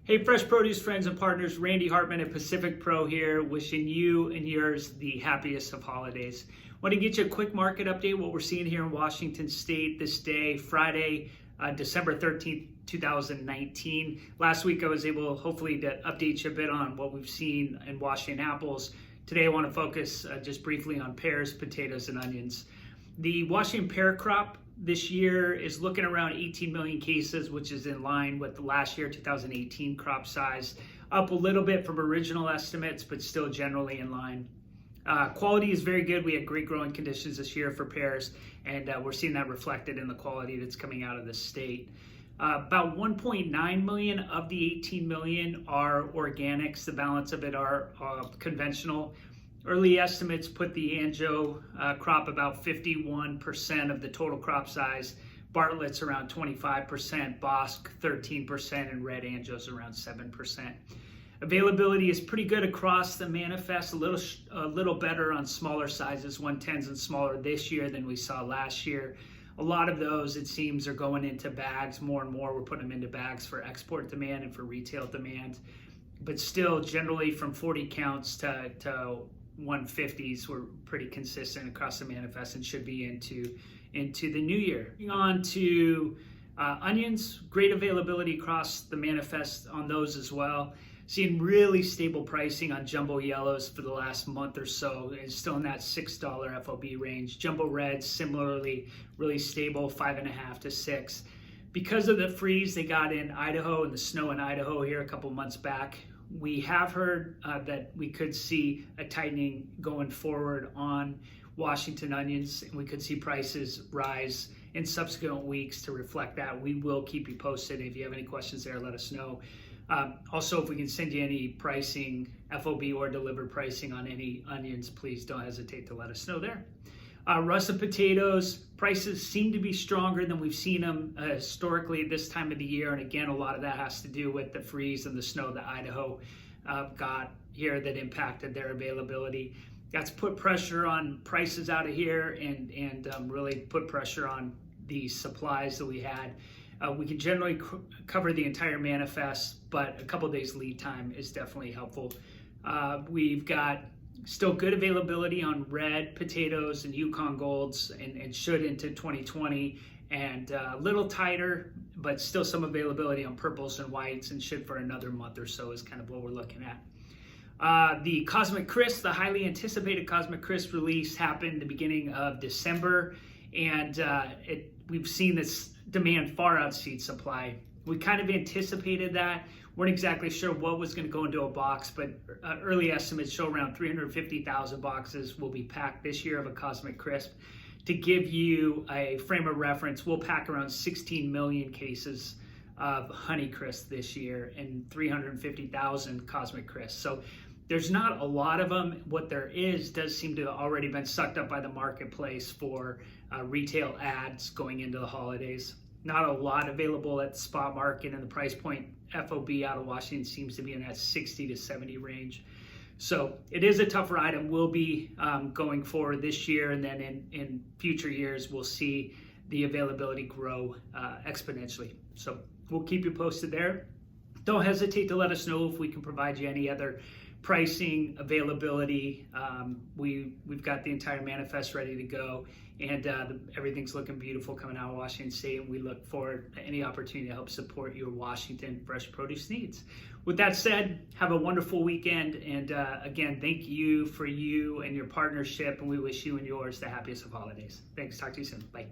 Hey, fresh produce friends and partners, Randy Hartman at Pacific Pro here, wishing you and yours the happiest of holidays. Want to get you a quick market update, what we're seeing here in Washington State this day, Friday, December 13th, 2019. Last week I was able, hopefully, to update you a bit on what we've seen in Washington apples. Today I want to focus just briefly on pears, potatoes, and onions. The Washington pear crop this year is looking around 18 million cases, which is in line with the last year, 2018 crop size. Up a little bit from original estimates, but still generally in line. Quality is very good. We had great growing conditions this year for pears, and we're seeing that reflected in the quality that's coming out of the state. About 1.9 million of the 18 million are organics. The balance of it are conventional. Early estimates put the Anjo crop about 51% of the total crop size. Bartlett's around 25%, Bosque 13%, and Red Anjo's around 7%. Availability is pretty good across the manifest, a little better on smaller sizes, 110s and smaller this year than we saw last year. A lot of those, it seems, are going into bags more and more. We're putting them into bags for export demand and for retail demand. But still, generally from 40 counts to 150s, we're pretty consistent across the manifest and should be into the new year. Moving on to onions, great availability across the manifest on those as well. Seeing really stable pricing on jumbo yellows for the last month or so. It's still in that $6 FOB range. Jumbo reds, similarly, really stable, 5.5 to $6. Because of the freeze they got in Idaho and the snow in Idaho here a couple months back, we have heard that we could see a tightening going forward on Washington onions, and we could see prices rise in subsequent weeks to reflect that. We will keep you posted. If you have any questions there, let us know. Also, if we can send you any pricing, FOB or delivered pricing on any onions, please don't hesitate to let us know there. Russet potatoes, prices seem to be stronger than we've seen them historically this time of the year. And again, a lot of that has to do with the freeze and the snow that Idaho got here that impacted their availability. That's put pressure on prices out of here and really put pressure on the supplies that we had. We can generally cover the entire manifest, but a couple days lead time is definitely helpful. We've got still good availability on red potatoes and Yukon Golds and should into 2020, and a little tighter, but still some availability on purples and whites and should for another month or so is kind of what we're looking at. The Cosmic Crisp, the highly anticipated Cosmic Crisp release happened the beginning of December, and we've seen this demand far exceed supply. We kind of anticipated that. Weren't exactly sure what was going to go into a box, but early estimates show around 350,000 boxes will be packed this year of a Cosmic Crisp. To give you a frame of reference, we'll pack around 16 million cases of Honey Crisp this year and 350,000 Cosmic Crisp. So there's not a lot of them. What there is does seem to have already been sucked up by the marketplace for retail ads going into the holidays. Not a lot available at the spot market, and the price point FOB out of Washington seems to be in that 60 to 70 range. So it is a tougher item. Will be going forward this year, and then in future years we'll see the availability grow exponentially. So we'll keep you posted there. Don't hesitate to let us know if we can provide you any other pricing, availability. We've got the entire manifest ready to go, and everything's looking beautiful coming out of Washington State, and we look forward to any opportunity to help support your Washington fresh produce needs. With that said, have a wonderful weekend, and again, thank you for you and your partnership, and we wish you and yours the happiest of holidays. Thanks. Talk to you soon. Bye.